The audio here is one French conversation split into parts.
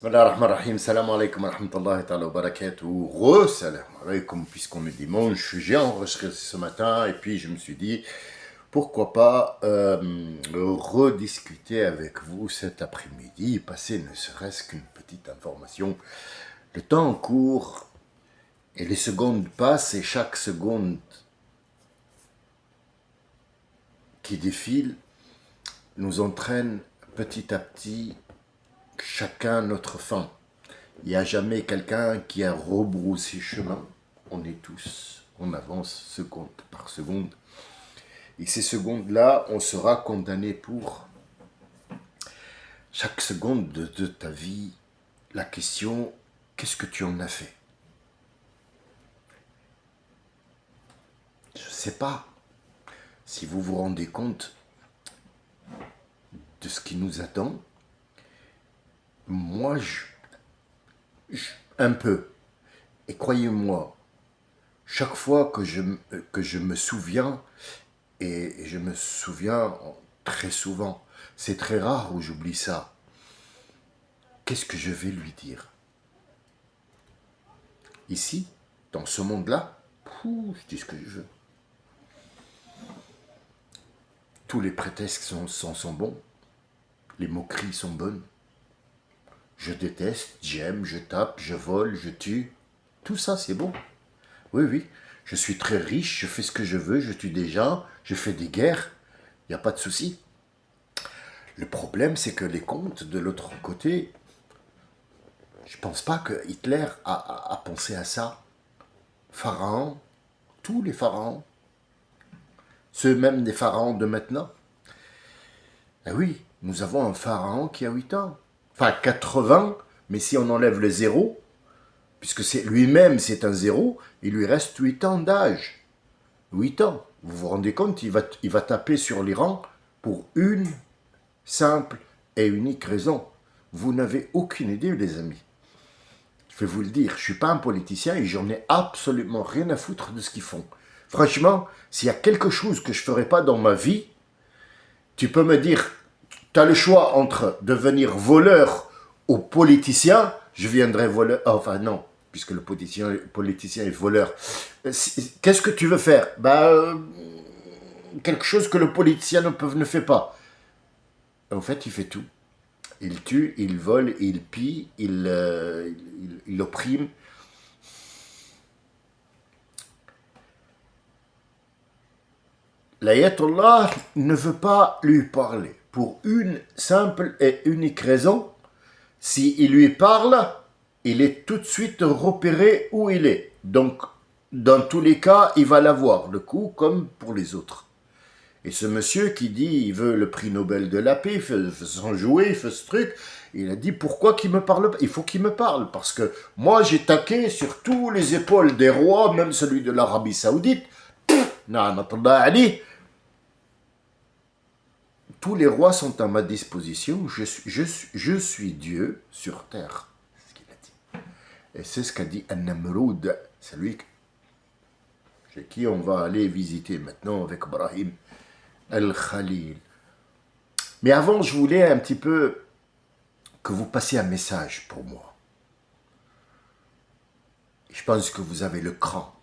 Bismillahirrahmanirrahim, salam alaikum wa rahmatullahi ta'ala wa barakatuh. Re-salam alaikum, puisqu'on est dimanche. J'ai enregistré ce matin et puis je me suis dit, pourquoi pas rediscuter avec vous cet après-midi, passer ne serait-ce qu'une petite information. Le temps court et les secondes passent et chaque seconde qui défile nous entraîne petit à petit chacun notre fin. Il n'y a jamais quelqu'un qui a rebroussé chemin. On est tous, on avance seconde par seconde. Et ces secondes-là, on sera condamné pour chaque seconde de ta vie. La question, qu'est-ce que tu en as fait? Je ne sais pas si vous vous rendez compte de ce qui nous attend. Moi, un peu. Et croyez-moi, chaque fois que je me souviens, et je me souviens très souvent, c'est très rare où j'oublie ça, qu'est-ce que je vais lui dire? Ici, dans ce monde-là, je dis ce que je veux. Tous les prétextes sont bons, les moqueries sont bonnes. Je déteste, j'aime, je tape, je vole, je tue. Tout ça, c'est bon. Oui, oui. Je suis très riche, je fais ce que je veux, je tue des gens, je fais des guerres. Il n'y a pas de souci. Le problème, c'est que les contes de l'autre côté, je ne pense pas que Hitler a pensé à ça. Pharaons, tous les pharaons, ceux même des pharaons de maintenant. Eh oui, nous avons un pharaon qui a 8 ans. Enfin, 80, mais si on enlève le zéro, puisque lui-même c'est un zéro, il lui reste 8 ans d'âge. 8 ans. Vous vous rendez compte, il va taper sur l'Iran pour une simple et unique raison. Vous n'avez aucune idée, les amis. Je vais vous le dire, je ne suis pas un politicien et j'en ai absolument rien à foutre de ce qu'ils font. Franchement, s'il y a quelque chose que je ne ferai pas dans ma vie, tu peux me dire, tu as le choix entre devenir voleur ou politicien, je viendrai voleur. Enfin non, puisque le politicien est voleur. Qu'est-ce que tu veux faire? Quelque chose que le politicien ne fait pas. En fait, il fait tout. Il tue, il vole, il pille, il opprime. L'ayatollah ne veut pas lui parler pour une simple et unique raison. S'il lui parle, il est tout de suite repéré où il est. Donc, dans tous les cas, il va l'avoir, le coup, comme pour les autres. Et ce monsieur qui dit il veut le prix Nobel de la paix, il fait s'en jouer, il fait ce truc, il a dit pourquoi qu'il me parle pas? Il faut qu'il me parle, parce que moi j'ai taqué sur tous les épaules des rois, même celui de l'Arabie Saoudite. Na'amatullah Ali. Tous les rois sont à ma disposition, je suis Dieu sur terre. C'est ce qu'il a dit. Et c'est ce qu'a dit An-Namroud, celui chez qui on va aller visiter maintenant avec Ibrahim Al-Khalil. Mais avant, je voulais un petit peu que vous passiez un message pour moi. Je pense que vous avez le cran.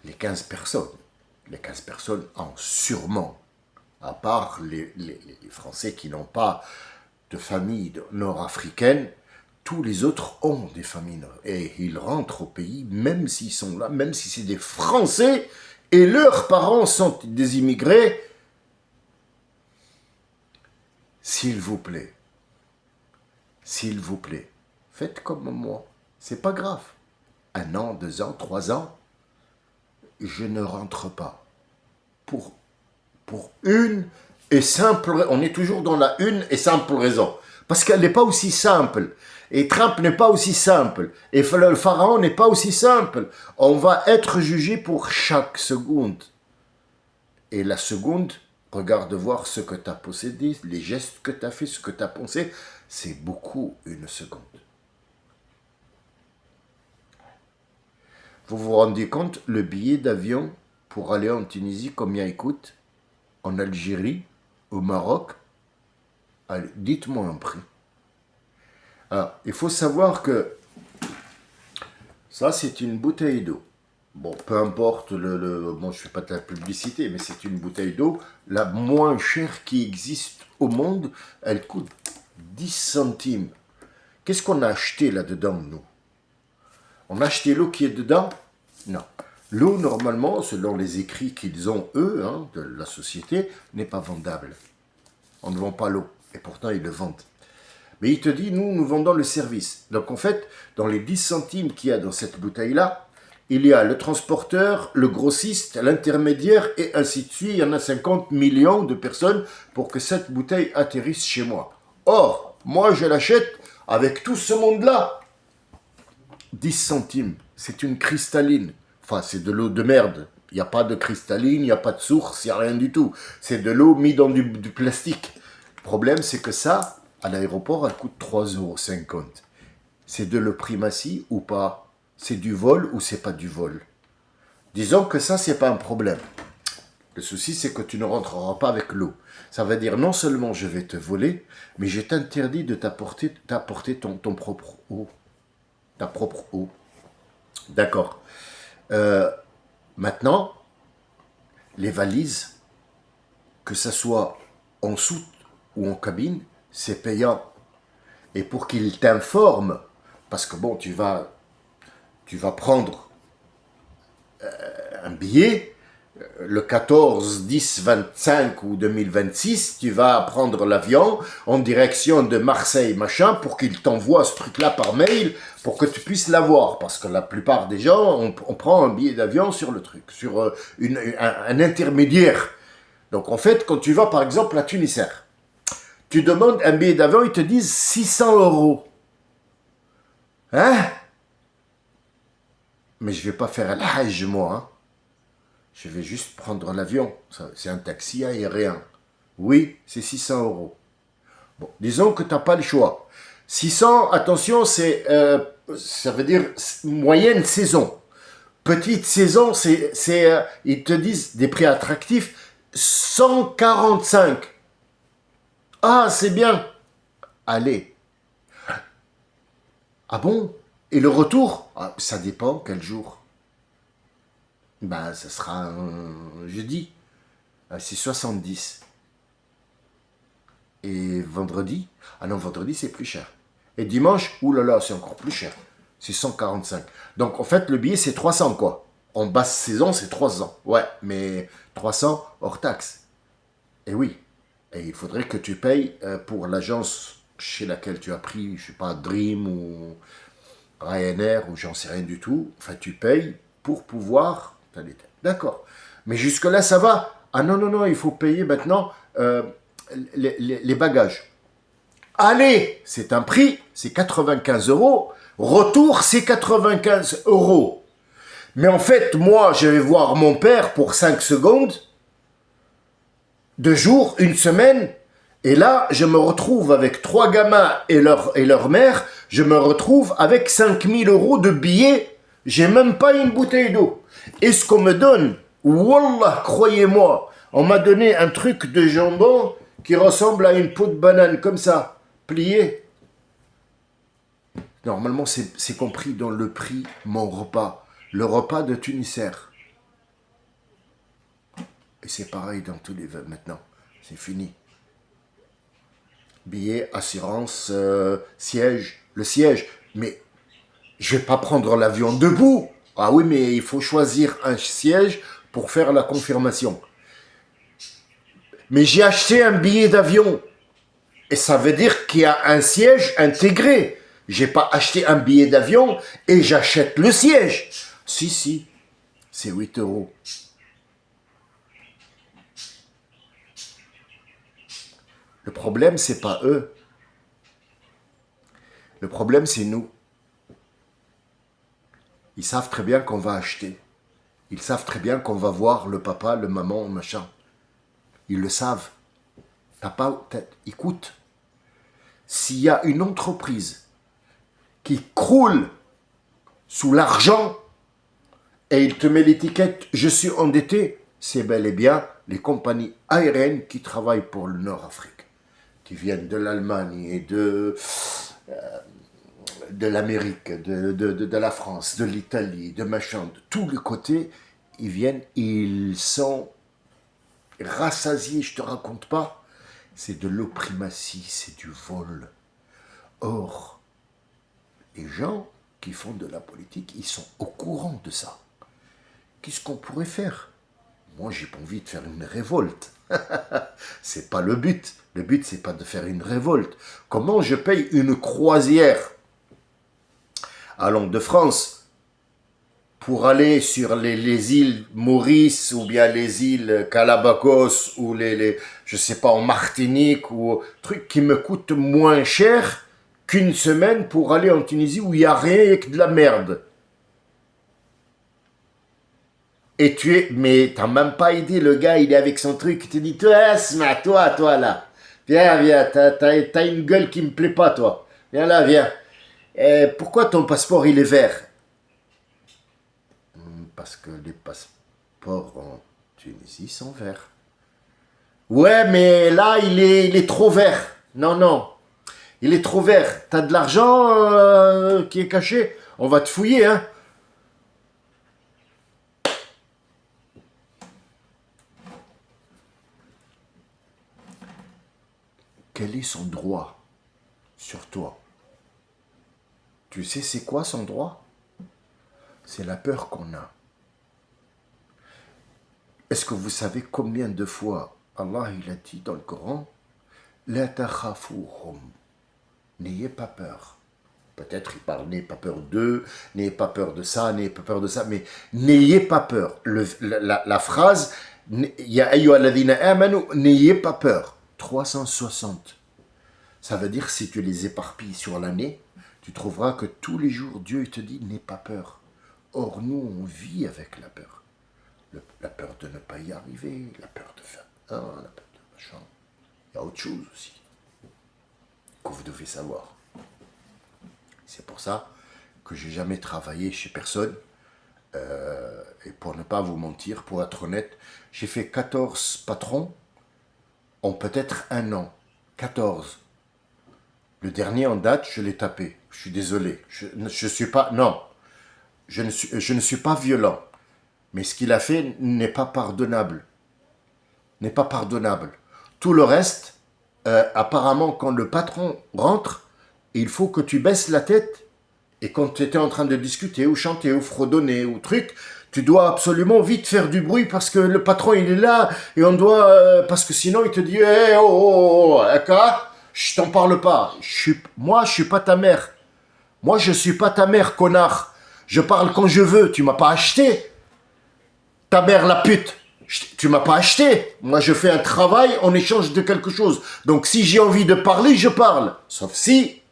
Les 15 personnes ont sûrement, à part les Français qui n'ont pas de famille nord-africaine, tous les autres ont des familles nord. Et ils rentrent au pays, même s'ils sont là, même si c'est des Français, et leurs parents sont des immigrés. S'il vous plaît, faites comme moi. C'est pas grave. 1 an, 2 ans, 3 ans, je ne rentre pas. Pour une et simple, on est toujours dans la une et simple raison. Parce qu'elle n'est pas aussi simple. Et Trump n'est pas aussi simple. Et le pharaon n'est pas aussi simple. On va être jugé pour chaque seconde. Et la seconde, regarde voir ce que tu as possédé, les gestes que tu as fait, ce que tu as pensé. C'est beaucoup une seconde. Vous vous rendez compte, le billet d'avion pour aller en Tunisie, combien il coûte? En Algérie, au Maroc? Allez, dites-moi un prix. Alors, il faut savoir que ça, c'est une bouteille d'eau. Bon, peu importe bon, je ne fais pas de la publicité, mais c'est une bouteille d'eau la moins chère qui existe au monde. Elle coûte 10 centimes. Qu'est-ce qu'on a acheté là-dedans, nous? On a acheté l'eau qui est dedans? Non. L'eau, normalement, selon les écrits qu'ils ont, eux, hein, de la société, n'est pas vendable. On ne vend pas l'eau. Et pourtant, ils le vendent. Mais il te dit, nous vendons le service. Donc, en fait, dans les 10 centimes qu'il y a dans cette bouteille-là, il y a le transporteur, le grossiste, l'intermédiaire, et ainsi de suite. Il y en a 50 millions de personnes pour que cette bouteille atterrisse chez moi. Or, moi, je l'achète avec tout ce monde-là. 10 centimes. C'est une cristalline. Enfin, c'est de l'eau de merde. Il n'y a pas de cristalline, il n'y a pas de source, il n'y a rien du tout. C'est de l'eau mise dans du plastique. Le problème, c'est que ça, à l'aéroport, elle coûte 3,50 €. C'est de l'eau primatie ou pas? C'est du vol ou c'est pas du vol? Disons que ça, c'est pas un problème. Le souci, c'est que tu ne rentreras pas avec l'eau. Ça veut dire non seulement je vais te voler, mais je t'interdis de t'apporter ton propre eau. Ta propre eau. D'accord. Maintenant, les valises, que ça soit en soute ou en cabine, c'est payant. Et pour qu'ils t'informent, parce que bon, tu vas prendre un billet, le 14, 10, 25 ou 2026, tu vas prendre l'avion en direction de Marseille, machin, pour qu'ils t'envoient ce truc-là par mail, pour que tu puisses l'avoir. Parce que la plupart des gens, on prend un billet d'avion sur le truc, sur un intermédiaire. Donc en fait, quand tu vas par exemple à Tunisair, tu demandes un billet d'avion, ils te disent 600 €. Hein? Mais je ne vais pas faire un hajj, moi. Hein? Je vais juste prendre l'avion. C'est un taxi aérien. Oui, c'est 600 €. Bon, disons que tu n'as pas le choix. 600, attention, ça veut dire moyenne saison. Petite saison, ils te disent des prix attractifs, 145. Ah, c'est bien. Allez. Ah bon? Et le retour? Ah, ça dépend quel jour. Ben, ça sera un jeudi. Ah, c'est 70. Et vendredi? Ah non, vendredi, c'est plus cher. Et dimanche? Ouh là là, c'est encore plus cher. C'est 145. Donc, en fait, le billet, c'est 300, quoi. En basse saison, c'est 300. Ouais, mais 300 hors taxe. Et oui. Et il faudrait que tu payes pour l'agence chez laquelle tu as pris, je sais pas, Dream ou Ryanair ou j'en sais rien du tout. Enfin, tu payes pour pouvoir... D'accord. Mais jusque-là, ça va. Ah non, non, non, il faut payer maintenant les bagages. Aller, c'est un prix, c'est 95 €. Retour, c'est 95 €. Mais en fait, moi, je vais voir mon père pour 5 secondes, 2 jours, 1 semaine, et là, je me retrouve avec 3 gamins et leur mère, je me retrouve avec 5000 € de billets, j'ai même pas une bouteille d'eau. Et ce qu'on me donne, wallah, croyez-moi, on m'a donné un truc de jambon qui ressemble à une peau de banane, comme ça, pliée. Normalement, c'est compris dans le prix, mon repas, le repas de Tunisair. Et c'est pareil dans tous les vins maintenant, c'est fini. Billet, assurance, siège, le siège. Mais je vais pas prendre l'avion debout. Ah oui, mais il faut choisir un siège pour faire la confirmation. Mais j'ai acheté un billet d'avion. Et ça veut dire qu'il y a un siège intégré. J'ai pas acheté un billet d'avion et j'achète le siège. Si, c'est 8 €. Le problème, c'est pas eux. Le problème, c'est nous. Ils savent très bien qu'on va acheter. Ils savent très bien qu'on va voir le papa, le maman, machin. Ils le savent. Écoute, s'il y a une entreprise qui croule sous l'argent et il te met l'étiquette « Je suis endetté », c'est bel et bien les compagnies aériennes qui travaillent pour le Nord-Afrique, qui viennent de l'Allemagne et de l'Amérique, de la France, de l'Italie, de machin, de tous les côtés, ils viennent, ils sont rassasiés, je te raconte pas. C'est de l'opprimatie, c'est du vol. Or, les gens qui font de la politique, ils sont au courant de ça. Qu'est-ce qu'on pourrait faire? Moi, j'ai pas envie de faire une révolte. C'est pas le but. Le but, c'est pas de faire une révolte. Comment je paye une croisière allant de France pour aller sur les îles Maurice ou bien les îles Galapagos ou je sais pas, en Martinique ou truc qui me coûte moins cher qu'une semaine pour aller en Tunisie où il n'y a rien et que de la merde. Et mais t'as même pas aidé le gars, il est avec son truc, il te dit, toi là, viens, t'as une gueule qui me plaît pas, toi. Viens là, viens. Pourquoi ton passeport, il est vert? Parce que les passeports en Tunisie sont verts. Ouais, mais là, il est trop vert. Non, il est trop vert. T'as de l'argent qui est caché? On va te fouiller, hein. Quel est son droit sur toi? Tu sais c'est quoi son droit? C'est la peur qu'on a. Est-ce que vous savez combien de fois Allah il a dit dans le Coran, La takhafuhum, n'ayez pas peur. Peut-être il parle, n'ayez pas peur d'eux, n'ayez pas peur de ça, n'ayez pas peur de ça, mais n'ayez pas peur. La phrase, Ya ayyuhalladhina amanu, n'ayez pas peur. 360. Ça veut dire si tu les éparpilles sur l'année, tu trouveras que tous les jours, Dieu te dit, n'aie pas peur. Or, nous, on vit avec la peur. La peur de ne pas y arriver, la peur de faire la peur de machin. Il y a autre chose aussi que vous devez savoir. C'est pour ça que j'ai jamais travaillé chez personne. Et pour ne pas vous mentir, pour être honnête, j'ai fait 14 patrons en peut-être un an. 14. Le dernier en date, je l'ai tapé. Je suis désolé. Je suis pas... Non. Je ne suis pas violent. Mais ce qu'il a fait n'est pas pardonnable. N'est pas pardonnable. Tout le reste, apparemment, quand le patron rentre, il faut que tu baisses la tête. Et quand tu étais en train de discuter, ou chanter, ou fredonner, ou truc, tu dois absolument vite faire du bruit parce que le patron, il est là. Et on doit... parce que sinon, il te dit, hey, je t'en parle pas. Moi, je suis pas ta mère. Moi, je suis pas ta mère, connard. Je parle quand je veux. Tu m'as pas acheté. Ta mère, la pute. Tu m'as pas acheté. Moi, je fais un travail en échange de quelque chose. Donc, si j'ai envie de parler, je parle. Sauf si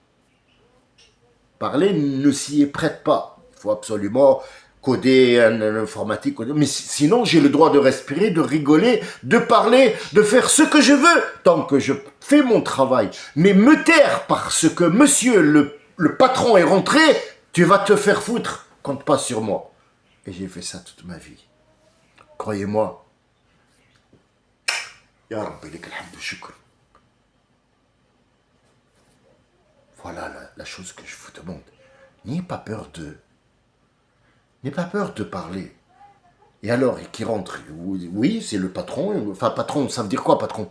parler ne s'y prête pas. Il faut absolument coder en informatique. Mais sinon, j'ai le droit de respirer, de rigoler, de parler, de faire ce que je veux, tant que je fais mon travail. Mais me taire parce que monsieur le patron est rentré, tu vas te faire foutre. Compte pas sur moi. Et j'ai fait ça toute ma vie. Croyez-moi. Ya Rabbi, lak alhamdu shukr. Voilà la chose que je vous demande. N'ayez pas peur d'eux. N'ayez pas peur de parler. Et alors, qui rentre? Oui, c'est le patron. Enfin, patron, ça veut dire quoi, patron?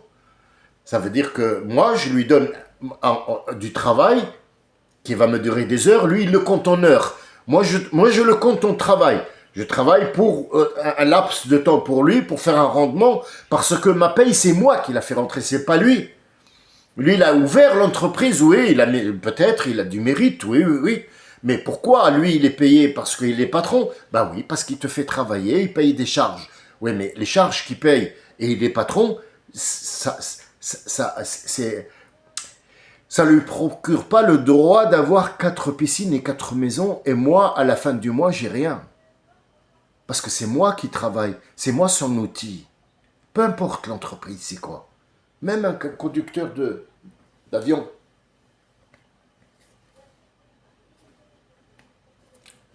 Ça veut dire que moi, je lui donne du travail qui va me durer des heures. Lui, il le compte en heures. Moi, je le compte en travail. Je travaille pour un laps de temps pour lui, pour faire un rendement, parce que ma paye, c'est moi qui l'a fait rentrer, c'est pas lui. Lui, il a ouvert l'entreprise, oui, peut-être, il a du mérite, oui. Mais pourquoi lui, il est payé parce qu'il est patron? Ben oui, parce qu'il te fait travailler, il paye des charges. Oui, mais les charges qu'il paye et il est patron, ça lui procure pas le droit d'avoir 4 piscines et 4 maisons, et moi, à la fin du mois, j'ai rien. Parce que c'est moi qui travaille, c'est moi son outil. Peu importe l'entreprise, c'est quoi. Même un conducteur d'avion.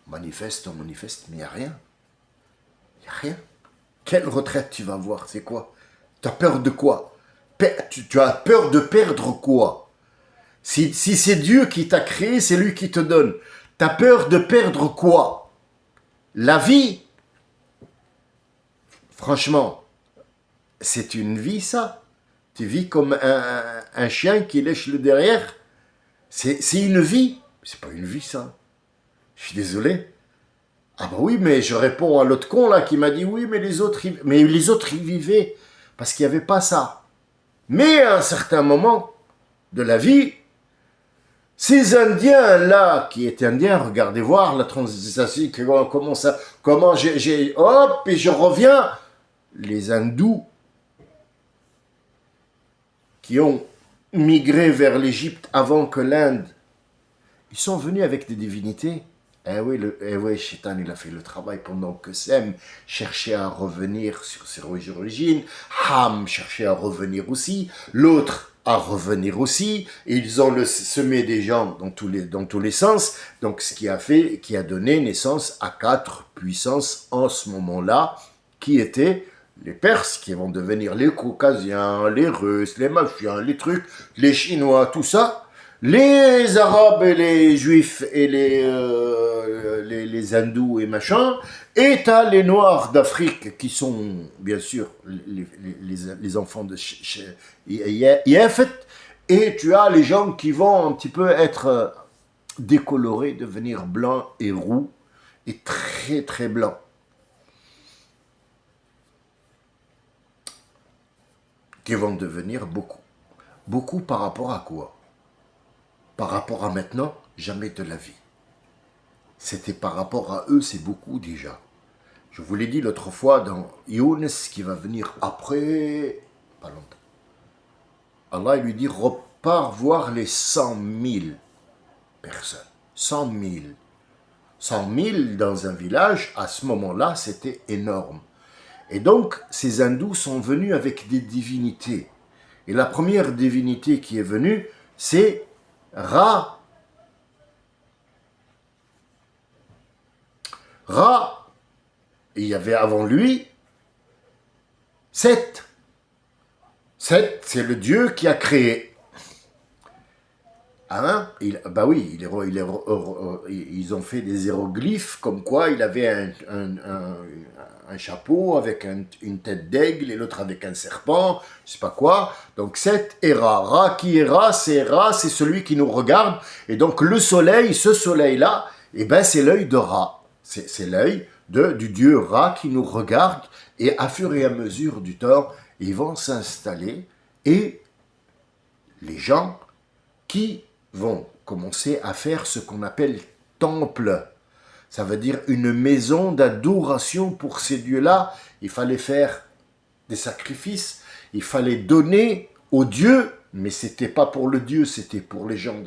Manifeste, mais il n'y a rien. Il n'y a rien. Quelle retraite tu vas avoir, c'est quoi? Tu as peur de quoi? Tu as peur de perdre quoi? Si c'est Dieu qui t'a créé, c'est lui qui te donne. T'as peur de perdre quoi? La vie? Franchement, c'est une vie ça. Tu vis comme un chien qui lèche le derrière. C'est une vie. C'est pas une vie ça. Je suis désolé. Ah bah oui, mais je réponds à l'autre con là qui m'a dit oui, mais les autres y vivaient parce qu'il n'y avait pas ça. Mais à un certain moment de la vie, ces Indiens là qui étaient Indiens, regardez voir la transition, comment hop et je reviens. Les hindous qui ont migré vers l'Égypte avant que l'Inde, ils sont venus avec des divinités. Eh oui, Shaitan, il a fait le travail pendant que Sem cherchait à revenir sur ses origines, Ham cherchait à revenir aussi, l'autre à revenir aussi, et ils ont semé des gens dans tous les sens, donc ce qui a donné naissance à 4 puissances en ce moment-là, qui étaient les Perses, qui vont devenir les Caucasiens, les Russes, les Machiens, les trucs, les Chinois, tout ça, les Arabes et les Juifs et les Hindous et machin, et t'as les Noirs d'Afrique qui sont bien sûr les enfants de Yefet, et tu as les gens qui vont un petit peu être décolorés, devenir blancs et roux, et très très blancs. Qui vont devenir beaucoup. Beaucoup par rapport à quoi? Par rapport à maintenant, jamais de la vie. C'était par rapport à eux, c'est beaucoup déjà. Je vous l'ai dit l'autre fois dans Younes qui va venir après, pas longtemps. Allah il lui dit, repars voir les 100 000 personnes. 100 000. 100 000 dans un village, à ce moment-là, c'était énorme. Et donc, ces hindous sont venus avec des divinités. Et la première divinité qui est venue, c'est Ra. Ra, il y avait avant lui Seth. Seth, c'est le Dieu qui a créé. Hein? Bah oui, ils ont fait des hiéroglyphes comme quoi il avait un chapeau avec une tête d'aigle et l'autre avec un serpent, je sais pas quoi. Donc Seth et Ra. Ra qui est Ra, c'est celui qui nous regarde. Et donc le soleil, ce soleil-là, eh ben c'est l'œil de Ra. C'est l'œil du dieu Ra qui nous regarde. Et à fur et à mesure du temps, ils vont s'installer et les gens qui vont commencer à faire ce qu'on appelle temple. Ça veut dire une maison d'adoration pour ces dieux-là. Il fallait faire des sacrifices, il fallait donner au Dieu, mais c'était pas pour le Dieu, c'était pour les gens.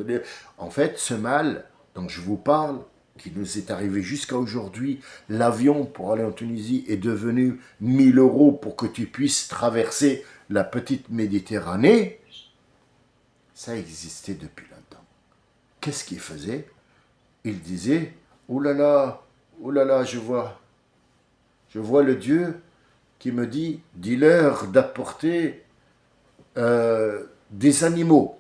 En fait, ce mal dont je vous parle, qui nous est arrivé jusqu'à aujourd'hui, l'avion pour aller en Tunisie est devenu 1 000 € pour que tu puisses traverser la petite Méditerranée, ça existait depuis longtemps. Qu'est-ce qu'il faisait? Il disait, oh là là, je vois le Dieu qui me dit, dis-leur d'apporter des animaux,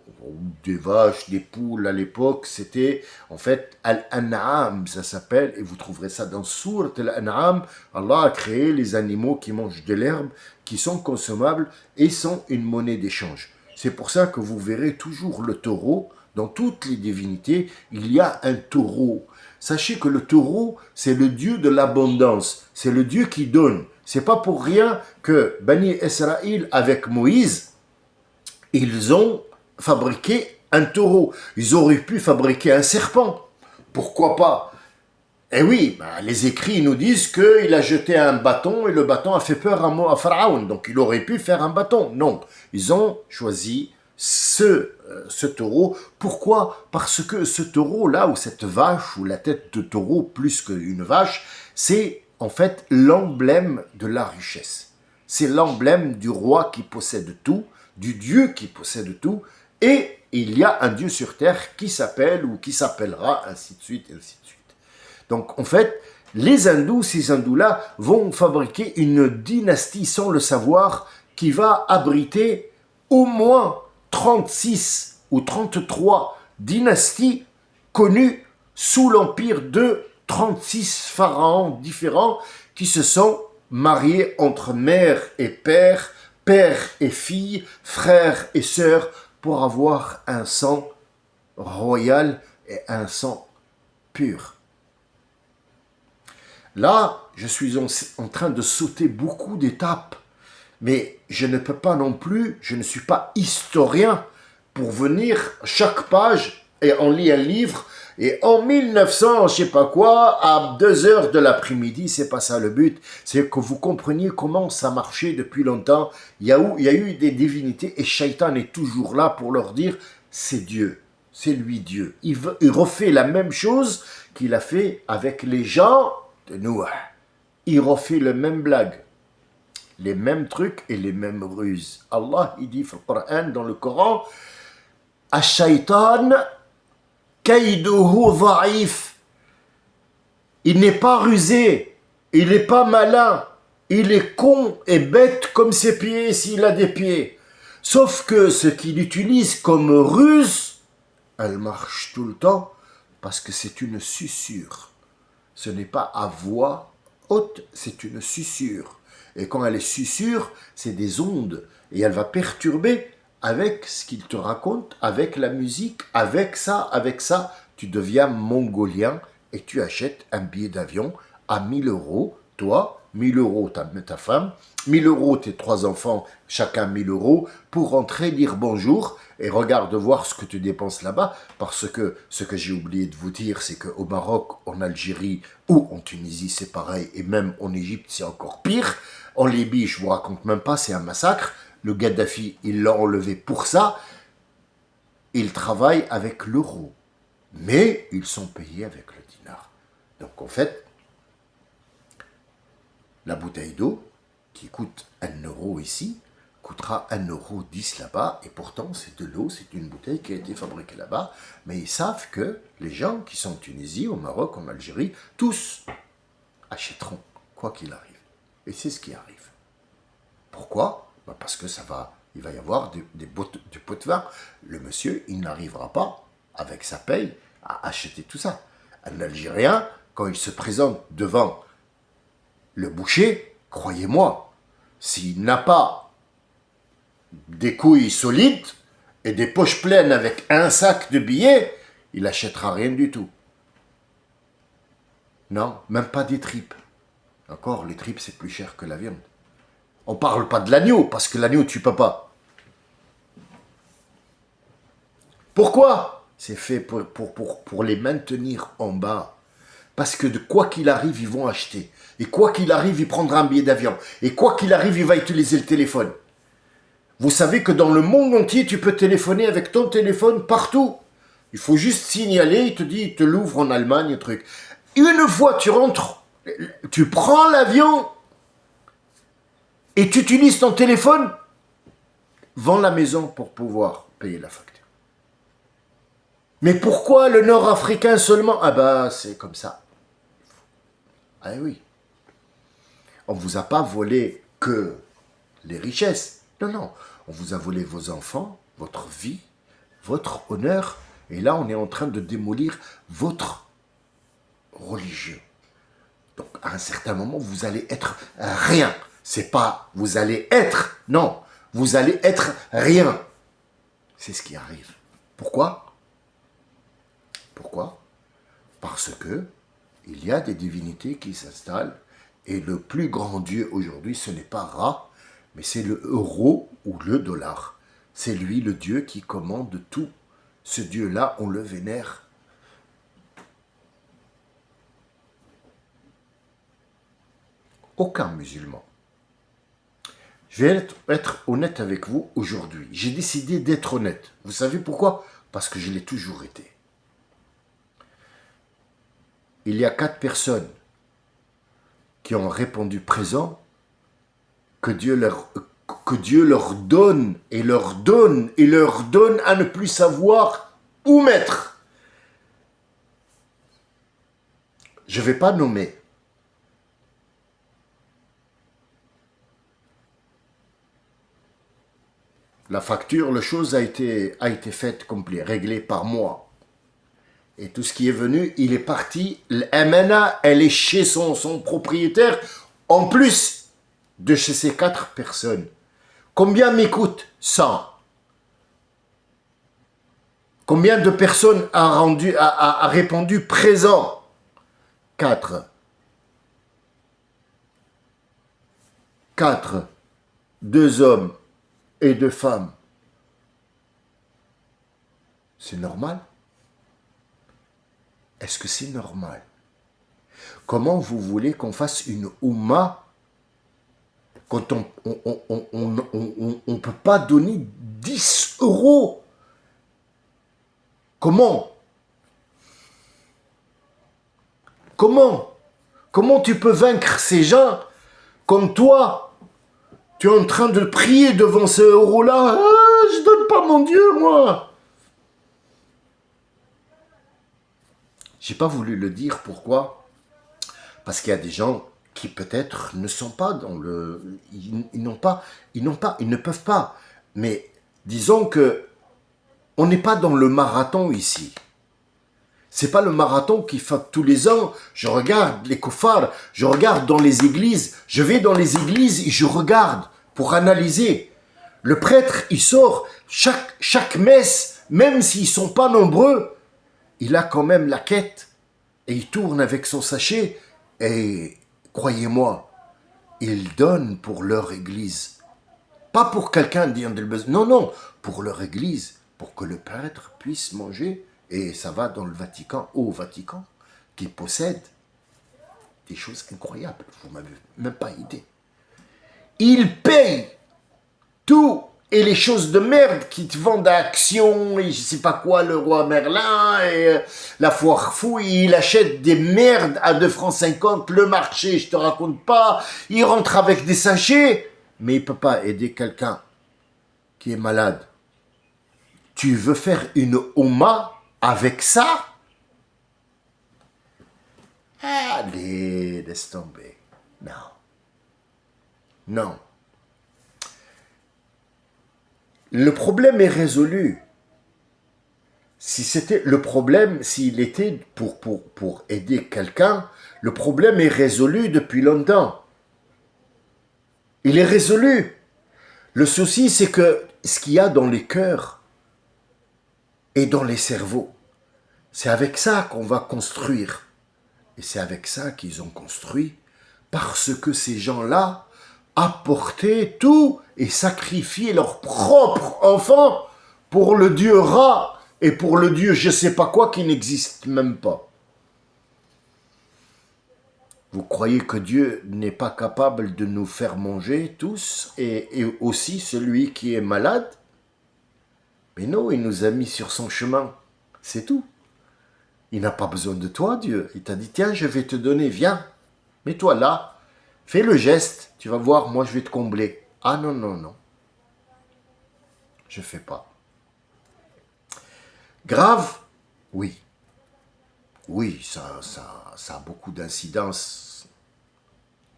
des vaches, des poules à l'époque, c'était en fait Al-An'am, ça s'appelle, et vous trouverez ça dans Sourate Al-An'am. Allah a créé les animaux qui mangent de l'herbe, qui sont consommables et sont une monnaie d'échange. C'est pour ça que vous verrez toujours le taureau. Dans toutes les divinités, il y a un taureau. Sachez que le taureau, c'est le dieu de l'abondance. C'est le dieu qui donne. C'est pas pour rien que Bani Israël, avec Moïse, ils ont fabriqué un taureau. Ils auraient pu fabriquer un serpent. Pourquoi pas? Eh oui, les écrits nous disent qu'il a jeté un bâton et le bâton a fait peur à Pharaon. Donc il aurait pu faire un bâton. Non, ils ont choisi ce taureau. Pourquoi? Parce que ce taureau-là, ou cette vache, ou la tête de taureau plus qu'une vache, c'est en fait l'emblème de la richesse. C'est l'emblème du roi qui possède tout, du Dieu qui possède tout, et il y a un Dieu sur terre qui s'appelle ou qui s'appellera, ainsi de suite, ainsi de suite. Donc en fait, les hindous, ces hindous-là, vont fabriquer une dynastie sans le savoir qui va abriter au moins 36 ou 33 dynasties connues sous l'empire de 36 pharaons différents qui se sont mariés entre mère et père, père et fille, frère et sœur pour avoir un sang royal et un sang pur. Là, je suis en train de sauter beaucoup d'étapes, mais je ne peux pas non plus, je ne suis pas historien pour venir chaque page et on lit un livre et en 1900, je sais pas quoi, à 2 heures de l'après-midi, c'est pas ça le but, c'est que vous compreniez comment ça marchait depuis longtemps. Il y a eu des divinités et Shaitan est toujours là pour leur dire c'est Dieu, c'est lui Dieu. Il refait la même chose qu'il a fait avec les gens de Noah. Il refait le même blague, les mêmes trucs et les mêmes ruses. Allah, il dit dans le Coran, Ash-Shaytan kayduhu dha'if. Il n'est pas rusé, il n'est pas malin, il est con et bête comme ses pieds s'il a des pieds. Sauf que ce qu'il utilise comme ruse, elle marche tout le temps parce que c'est une susurre. Ce n'est pas à voix haute, c'est une susurre. Et quand elle est susurre, c'est des ondes. Et elle va perturber avec ce qu'il te raconte, avec la musique, avec ça. Tu deviens mongolien et tu achètes un billet d'avion à 1000 euros. Toi, 1000 euros ta femme, 1000 euros tes 3 enfants, chacun 1000 euros, pour rentrer, dire bonjour et regarde voir ce que tu dépenses là-bas, parce que ce que j'ai oublié de vous dire, c'est qu'au Maroc, en Algérie ou en Tunisie, c'est pareil, et même en Égypte, c'est encore pire. En Libye, je vous raconte même pas, c'est un massacre. Le Gaddafi, il l'a enlevé pour ça. Il travaille avec l'euro, mais ils sont payés avec le dinar. Donc en fait, la bouteille d'eau, qui coûte 1 euro ici, coûtera 1,10 € là-bas, et pourtant c'est de l'eau, c'est une bouteille qui a été fabriquée là-bas, mais ils savent que les gens qui sont en Tunisie, au Maroc, en Algérie, tous achèteront, quoi qu'il arrive. Et c'est ce qui arrive. Pourquoi ? Parce que il va y avoir du pot de vin. Le monsieur, il n'arrivera pas, avec sa paye, à acheter tout ça. Un Algérien, quand il se présente devant le boucher, croyez-moi, s'il n'a pas des couilles solides et des poches pleines avec un sac de billets, il n'achètera rien du tout. Non, même pas des tripes. Encore, les tripes, c'est plus cher que la viande. On ne parle pas de l'agneau, parce que l'agneau, tu ne peux pas. Pourquoi ? C'est fait pour les maintenir en bas. Parce que de quoi qu'il arrive, ils vont acheter. Et quoi qu'il arrive, il prendra un billet d'avion. Et quoi qu'il arrive, il va utiliser le téléphone. Vous savez que dans le monde entier, tu peux téléphoner avec ton téléphone partout. Il faut juste signaler, il te dit, il te l'ouvre en Allemagne, un truc. Une fois tu rentres, tu prends l'avion et tu utilises ton téléphone, vends la maison pour pouvoir payer la facture. Mais pourquoi le Nord-Africain seulement ? Ah bah, c'est comme ça. Ah oui. On ne vous a pas volé que les richesses. Non, non. On vous a volé vos enfants, votre vie, votre honneur. Et là, on est en train de démolir votre religion. Donc, à un certain moment, vous allez être rien. C'est pas vous allez être. Non. Vous allez être rien. C'est ce qui arrive. Pourquoi ? Pourquoi ? Parce que il y a des divinités qui s'installent et le plus grand dieu aujourd'hui, ce n'est pas Ra, mais c'est le euro ou le dollar. C'est lui le dieu qui commande tout. Ce dieu-là, on le vénère. Aucun musulman. Je vais être honnête avec vous aujourd'hui. J'ai décidé d'être honnête. Vous savez pourquoi ? Parce que je l'ai toujours été. Il y a 4 personnes qui ont répondu présent, que Dieu leur donne et leur donne et leur donne à ne plus savoir où mettre. Je ne vais pas nommer. La facture, la chose a été faite complet, réglée par moi. Et tout ce qui est venu, il est parti. L'MNA, elle est chez son propriétaire, en plus de chez ces 4 personnes. Combien m'écoute 100. Combien de personnes a répondu présent? 4. 4. 2 hommes et 2 femmes. C'est normal? Est-ce que c'est normal? Comment vous voulez qu'on fasse une Oumma quand on ne peut pas donner 10 euros? Comment? Comment tu peux vaincre ces gens comme toi? Tu es en train de prier devant ce euro-là. Ah, je donne pas mon Dieu, moi. J'ai pas voulu le dire. Pourquoi? Parce qu'il y a des gens qui peut-être ne sont pas dans le... Ils ne peuvent pas. Mais disons que on n'est pas dans le marathon ici. C'est pas le marathon qui fait tous les ans. Je regarde les koufars, je regarde dans les églises, je vais dans les églises et je regarde pour analyser. Le prêtre, il sort chaque messe, même s'ils sont pas nombreux, il a quand même la quête et il tourne avec son sachet et croyez-moi, ils donnent pour leur église. Pas pour quelqu'un dire de besoin. Non, non, pour leur église, pour que le prêtre puisse manger. Et ça va dans le Vatican, au Vatican, qui possède des choses incroyables. Vous m'avez même pas idée. Ils payent tout et les choses de merde qui te vendent à Action et je sais pas quoi, le roi Merlin et la foire fouille, il achète des merdes à 2 francs 50, le marché, je te raconte pas, il rentre avec des sachets, mais il peut pas aider quelqu'un qui est malade. Tu veux faire une Oumma avec ça? Allez, laisse tomber. Non. Non. Le problème est résolu. Si c'était le problème, s'il était pour aider quelqu'un, le problème est résolu depuis longtemps. Il est résolu. Le souci, c'est que ce qu'il y a dans les cœurs et dans les cerveaux, c'est avec ça qu'on va construire. Et c'est avec ça qu'ils ont construit, parce que ces gens-là apportaient tout et sacrifiaient leurs propres enfants pour le dieu Ra et pour le dieu je sais pas quoi qui n'existe même pas. Vous croyez que Dieu n'est pas capable de nous faire manger tous et aussi celui qui est malade? Mais non, il nous a mis sur son chemin. C'est tout. Il n'a pas besoin de toi, Dieu. Il t'a dit, tiens, je vais te donner, viens. Mets-toi là. Fais le geste. Tu vas voir, moi, je vais te combler. Ah non, non, non. Je ne fais pas. Grave? Oui. Oui, ça a beaucoup d'incidences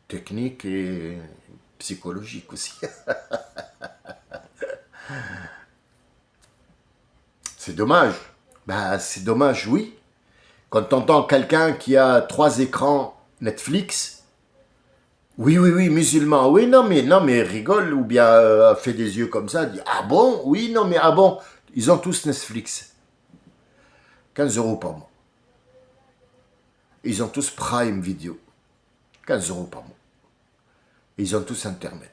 techniques et psychologiques aussi. C'est dommage. Ben, c'est dommage, oui. Quand tu entends quelqu'un qui a 3 écrans Netflix, oui, musulman, oui, non, mais rigole, ou bien fait des yeux comme ça, dit, ah bon, oui, non, mais ah bon, ils ont tous Netflix. 15 euros par mois. Ils ont tous Prime Video. 15 euros par mois. Ils ont tous Internet.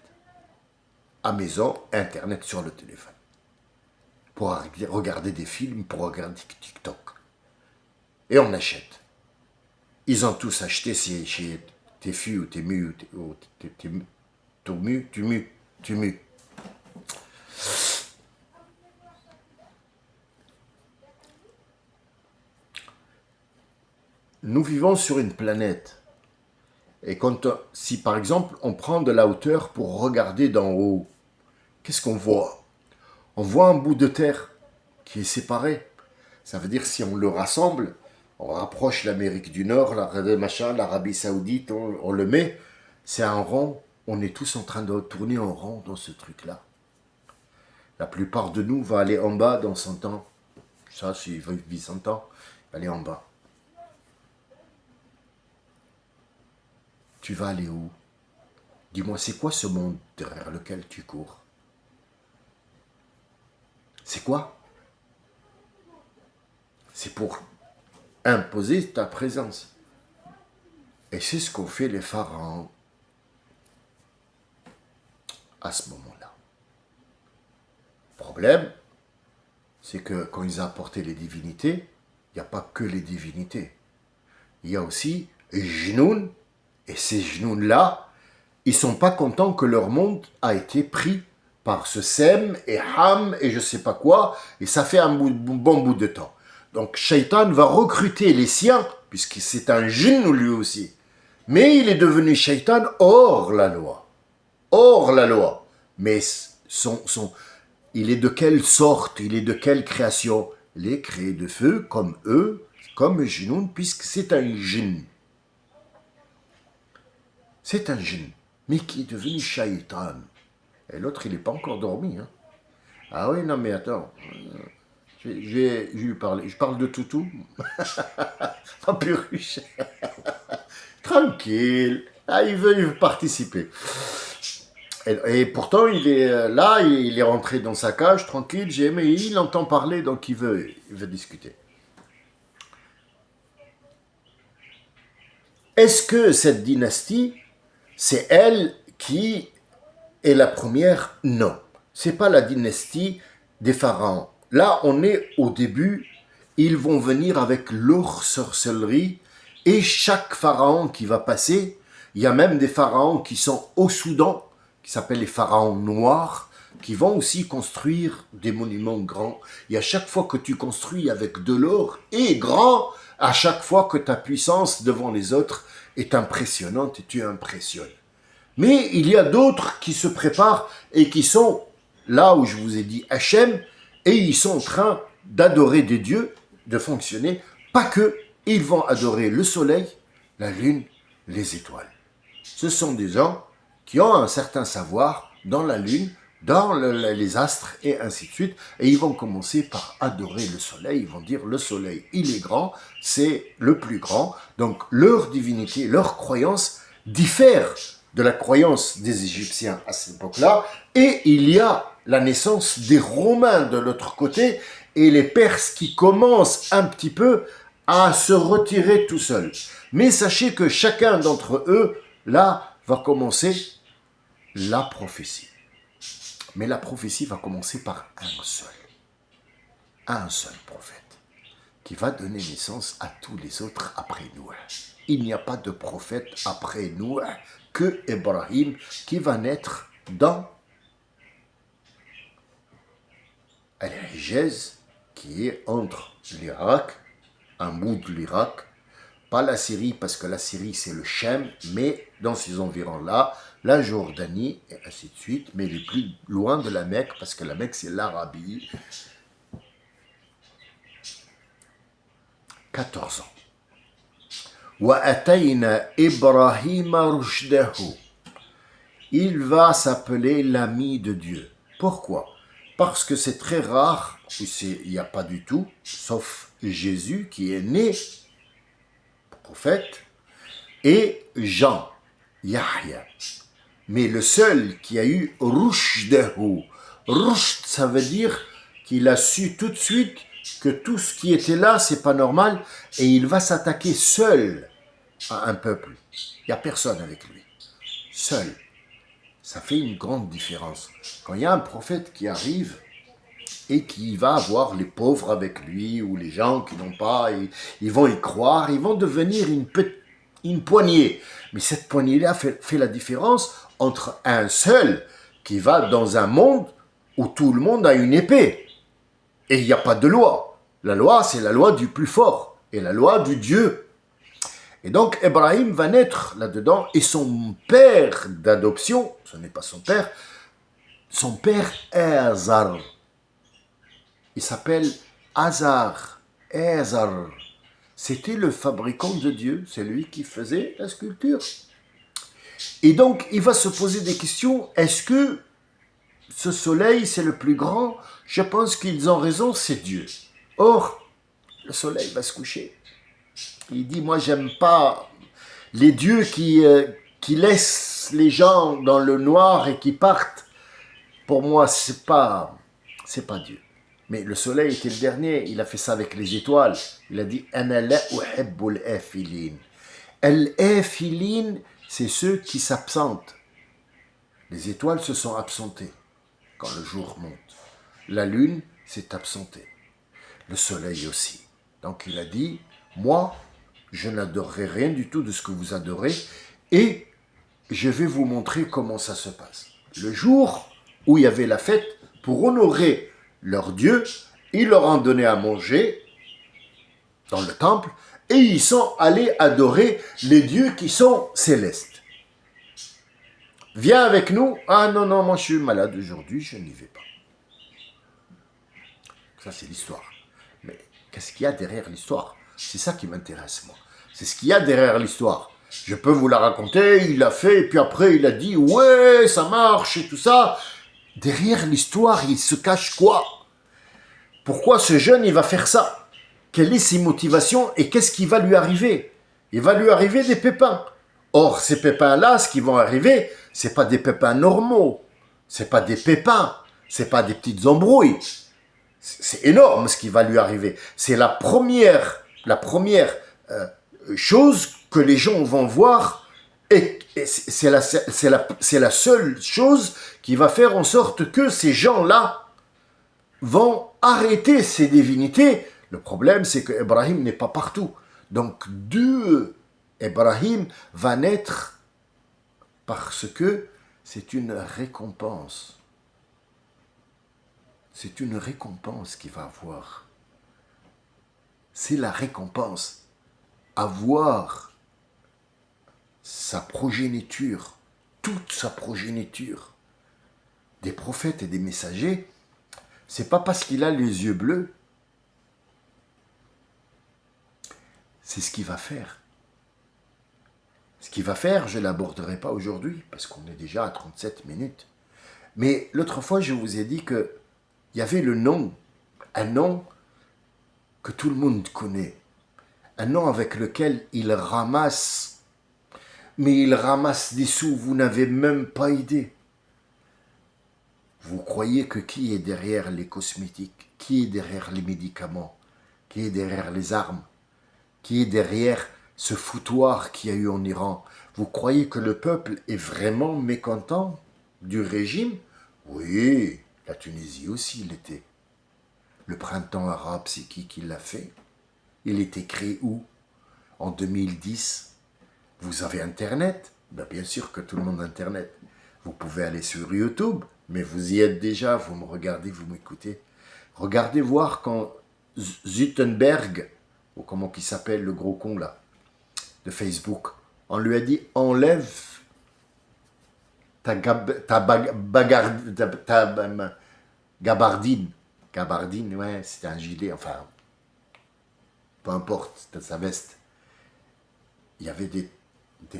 À maison, Internet sur le téléphone. Pour regarder des films, pour regarder TikTok. Et on achète. Ils ont tous acheté chez tes filles ou tes mu, tu mu. Nous vivons sur une planète. Et si par exemple on prend de la hauteur pour regarder d'en haut, qu'est-ce qu'on voit? On voit un bout de terre qui est séparé. Ça veut dire si on le rassemble, on rapproche l'Amérique du Nord, l'Arabie Saoudite, on le met, c'est un rond. On est tous en train de tourner en rond dans ce truc-là. La plupart de nous va aller en bas dans 100 ans. Ça, s'il vit 100 ans, aller en bas. Tu vas aller où? Dis-moi, c'est quoi ce monde derrière lequel tu cours? C'est quoi? C'est pour imposer ta présence. Et c'est ce qu'ont fait les pharaons à ce moment-là. Problème, c'est que quand ils ont apporté les divinités, il n'y a pas que les divinités. Il y a aussi Jnoun, et ces Jnoun-là, ils ne sont pas contents que leur monde a été pris par ce Sem et Ham et je ne sais pas quoi, et ça fait un bon bout de temps. Donc Shaitan va recruter les siens, puisque c'est un djinn lui aussi. Mais il est devenu Shaitan hors la loi. Hors la loi. Mais il est de quelle sorte? Il est de quelle création? Il est créé de feu, comme eux, comme Jnoun, puisque c'est un djinn. C'est un djinn, mais qui est devenu Shaitan. Et l'autre, il n'est pas encore dormi. Hein. Ah oui, non mais attends. Je vais lui parler. Je parle de Toutou. Pas Puruche. Tranquille. Ah, il veut participer. Et pourtant, il est là, il est rentré dans sa cage, tranquille, mais il entend parler, donc il veut discuter. Est-ce que cette dynastie, c'est elle qui est la première? Non. C'est pas la dynastie des pharaons. Là, on est au début. Ils vont venir avec leur sorcellerie. Et chaque pharaon qui va passer, il y a même des pharaons qui sont au Soudan, qui s'appellent les pharaons noirs, qui vont aussi construire des monuments grands. Et à chaque fois que tu construis avec de l'or et grand, à chaque fois que ta puissance devant les autres est impressionnante et tu impressionnes. Mais il y a d'autres qui se préparent et qui sont là où je vous ai dit Hachem, et ils sont en train d'adorer des dieux, de fonctionner, pas que, ils vont adorer le soleil, la lune, les étoiles. Ce sont des gens qui ont un certain savoir dans la lune, dans les astres et ainsi de suite, et ils vont commencer par adorer le soleil, ils vont dire le soleil, il est grand, c'est le plus grand, donc leur divinité, leur croyance diffère de la croyance des Égyptiens à cette époque-là, et il y a la naissance des Romains de l'autre côté, et les Perses qui commencent un petit peu à se retirer tout seuls. Mais sachez que chacun d'entre eux, là, va commencer la prophétie. Mais la prophétie va commencer par un seul prophète, qui va donner naissance à tous les autres après nous. Il n'y a pas de prophète après nous que Ibrahim qui va naître dans Al-Hijaz, qui est entre l'Irak, un bout de l'Irak, pas la Syrie, parce que la Syrie c'est le Chem, mais dans ces environs-là, la Jordanie, et ainsi de suite, mais les plus loin de la Mecque, parce que la Mecque c'est l'Arabie. 14 ans. وَأَتَيْنَا إِبْرَاهِيمَ رُشْدَهُ. Il va s'appeler l'ami de Dieu. Pourquoi? Parce que c'est très rare, il n'y a pas du tout, sauf Jésus qui est né prophète, et Jean, Yahya. Mais le seul qui a eu Rushdahu, Rushd, ça veut dire qu'il a su tout de suite que tout ce qui était là, c'est pas normal, et il va s'attaquer seul à un peuple. Il n'y a personne avec lui. Seul. Ça fait une grande différence. Quand il y a un prophète qui arrive et qui va avoir les pauvres avec lui, ou les gens qui n'ont pas, ils vont y croire, ils vont devenir une poignée. Mais cette poignée-là fait la différence entre un seul qui va dans un monde où tout le monde a une épée. Et il n'y a pas de loi. La loi, c'est la loi du plus fort. Et la loi du Dieu. Et donc, Ibrahim va naître là-dedans. Et son père d'adoption, ce n'est pas son père Azar. Il s'appelle Azar. Azar. C'était le fabricant de Dieu. C'est lui qui faisait la sculpture. Et donc, il va se poser des questions. Est-ce que ce soleil, c'est le plus grand, je pense qu'ils ont raison, c'est Dieu. Or, le soleil va se coucher. Il dit, moi, j'aime pas les dieux qui laissent les gens dans le noir et qui partent. Pour moi, c'est pas Dieu. Mais le soleil était le dernier, il a fait ça avec les étoiles. Il a dit, Ana la uhibbul afilin. Al-afilin, c'est ceux qui s'absentent. Les étoiles se sont absentées quand le jour monte. La lune s'est absentée. Le soleil aussi. Donc il a dit, moi, je n'adorerai rien du tout de ce que vous adorez et je vais vous montrer comment ça se passe. Le jour où il y avait la fête, pour honorer leur Dieu, ils leur ont donné à manger dans le temple et ils sont allés adorer les dieux qui sont célestes. Viens avec nous. Ah non, non, moi je suis malade aujourd'hui, je n'y vais pas. Ça c'est l'histoire. Mais qu'est-ce qu'il y a derrière l'histoire? C'est ça qui m'intéresse moi. C'est ce qu'il y a derrière l'histoire. Je peux vous la raconter, il l'a fait, et puis après il a dit, ouais, ça marche et tout ça. Derrière l'histoire, il se cache quoi? Pourquoi ce jeune, il va faire ça? Quelles sont ses motivations et qu'est-ce qui va lui arriver? Il va lui arriver des pépins. Or, ces pépins-là, ce qui vont arriver, c'est pas des pépins normaux. C'est pas des pépins. C'est pas des petites embrouilles. C'est énorme ce qui va lui arriver. C'est la première chose que les gens vont voir et c'est la seule chose qui va faire en sorte que ces gens-là vont arrêter ces divinités. Le problème, c'est que Ibrahim n'est pas partout. Donc, d'eux, Ibrahim va naître parce que c'est une récompense. C'est une récompense qu'il va avoir. C'est la récompense. Avoir sa progéniture, toute sa progéniture, des prophètes et des messagers, c'est pas parce qu'il a les yeux bleus, c'est ce qu'il va faire. Ce qu'il va faire, je ne l'aborderai pas aujourd'hui, parce qu'on est déjà à 37 minutes. Mais l'autre fois, je vous ai dit qu'il y avait le nom, un nom que tout le monde connaît, un nom avec lequel il ramasse, mais il ramasse des sous, vous n'avez même pas idée. Vous croyez que qui est derrière les cosmétiques, qui est derrière les médicaments, qui est derrière les armes, qui est derrière ce foutoir qu'il y a eu en Iran? Vous croyez que le peuple est vraiment mécontent du régime? Oui, la Tunisie aussi l'était. Le printemps arabe, c'est qui l'a fait? Il était créé où? En 2010. Vous avez Internet? Ben bien sûr que tout le monde a Internet. Vous pouvez aller sur YouTube, mais vous y êtes déjà, vous me regardez, vous m'écoutez. Regardez voir quand Zuckerberg, ou comment il s'appelle le gros con là, de Facebook, on lui a dit enlève ta gabardine. Gabardine, ouais, c'était un gilet, enfin, peu importe, c'était sa veste. Il y avait des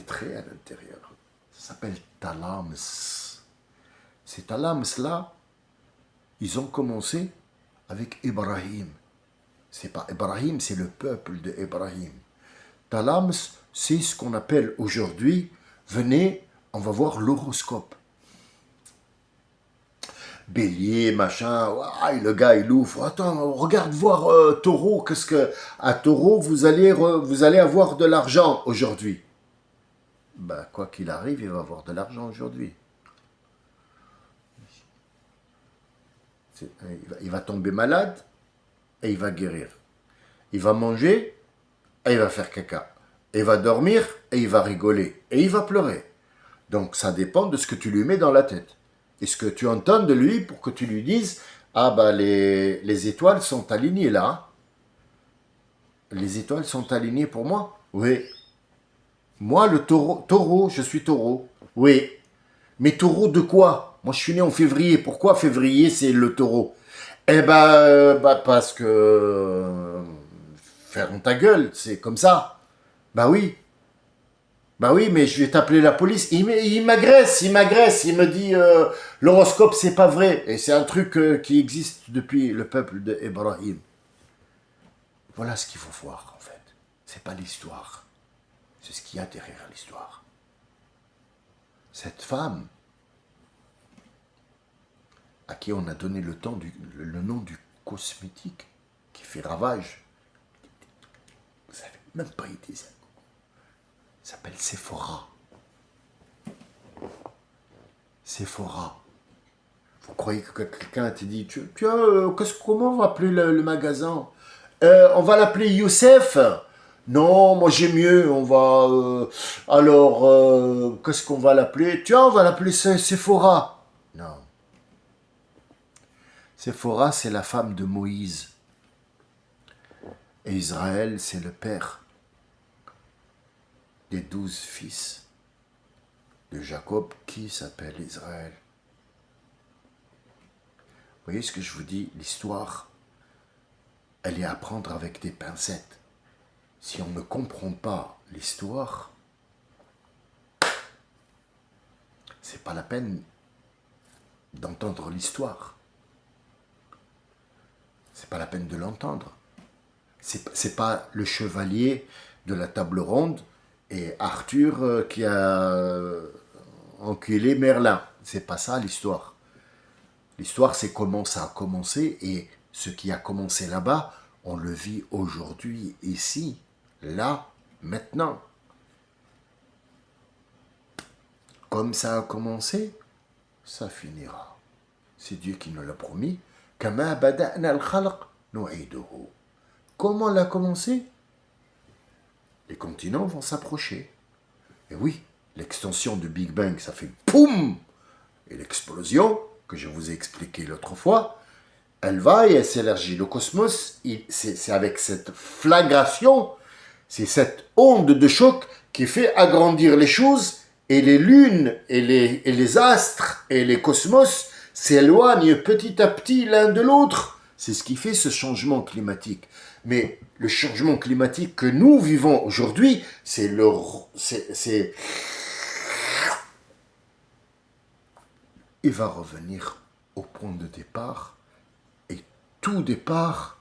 traits à l'intérieur. Ça s'appelle Talams. Ces Talams-là, ils ont commencé avec Ibrahim. C'est pas Ibrahim, c'est le peuple de Ibrahim. Talams, c'est ce qu'on appelle aujourd'hui, venez, on va voir l'horoscope. Bélier, machin, ouais, le gars il ouvre, attends, regarde voir Taureau, qu'est-ce que... À Taureau, vous allez avoir de l'argent aujourd'hui. Ben, quoi qu'il arrive, il va avoir de l'argent aujourd'hui. Il va tomber malade et il va guérir. Il va manger et il va faire caca. Et il va dormir et il va rigoler. Et il va pleurer. Donc ça dépend de ce que tu lui mets dans la tête. Et ce que tu entends de lui pour que tu lui dises, ah ben les étoiles sont alignées là. Les étoiles sont alignées pour moi? Oui. Moi le taureau, je suis taureau. Oui. Mais taureau de quoi? Moi je suis né en février. Pourquoi février c'est le taureau? Eh ben, parce que... ferme ta gueule, c'est comme ça. Bah oui. Bah oui, mais je vais t'appeler la police. Il m'agresse, il me dit l'horoscope c'est pas vrai. Et c'est un truc qui existe depuis le peuple d'Ibrahim. Voilà ce qu'il faut voir en fait. C'est pas l'histoire, c'est ce qu'il y a derrière l'histoire. Cette femme à qui on a donné le nom du cosmétique qui fait ravage, vous savez même pas idée ça. S'appelle Sephora. Sephora. Vous croyez que quelqu'un t'a dit, comment on va appeler le magasin? On va l'appeler Youssef. Non, moi j'ai mieux. On va. Qu'est-ce qu'on va l'appeler? Tiens, on va l'appeler Sephora. Non. Sephora, c'est la femme de Moïse. Et Israël, c'est le père des 12 fils de Jacob qui s'appelle Israël. Vous voyez ce que je vous dis? L'histoire, elle est à prendre avec des pincettes. Si on ne comprend pas l'histoire, c'est pas la peine d'entendre l'histoire. C'est pas la peine de l'entendre. C'est pas le chevalier de la table ronde et Arthur qui a enculé Merlin. C'est pas ça l'histoire. L'histoire, c'est comment ça a commencé et ce qui a commencé là-bas, on le vit aujourd'hui, ici, là, maintenant. Comme ça a commencé, ça finira. C'est Dieu qui nous l'a promis. Kama bada'na al-khalq nu'iduhu. Comment l'a commencé? Les continents vont s'approcher. Et oui, l'extension du Big Bang, ça fait poum! Et l'explosion, que je vous ai expliqué l'autre fois, elle va et elle s'élargit. Le cosmos, c'est avec cette flagration, c'est cette onde de choc qui fait agrandir les choses et les lunes et les astres et les cosmos s'éloignent petit à petit l'un de l'autre. C'est ce qui fait ce changement climatique. Mais le changement climatique que nous vivons aujourd'hui, il va revenir au point de départ. Et tout départ,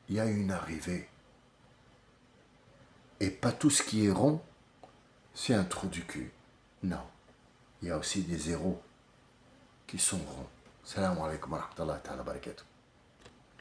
il y a une arrivée. Et pas tout ce qui est rond, c'est un trou du cul. Non, il y a aussi des zéros qui sont ronds. Salam alaikum wa rahmatullahi wa barakatuh.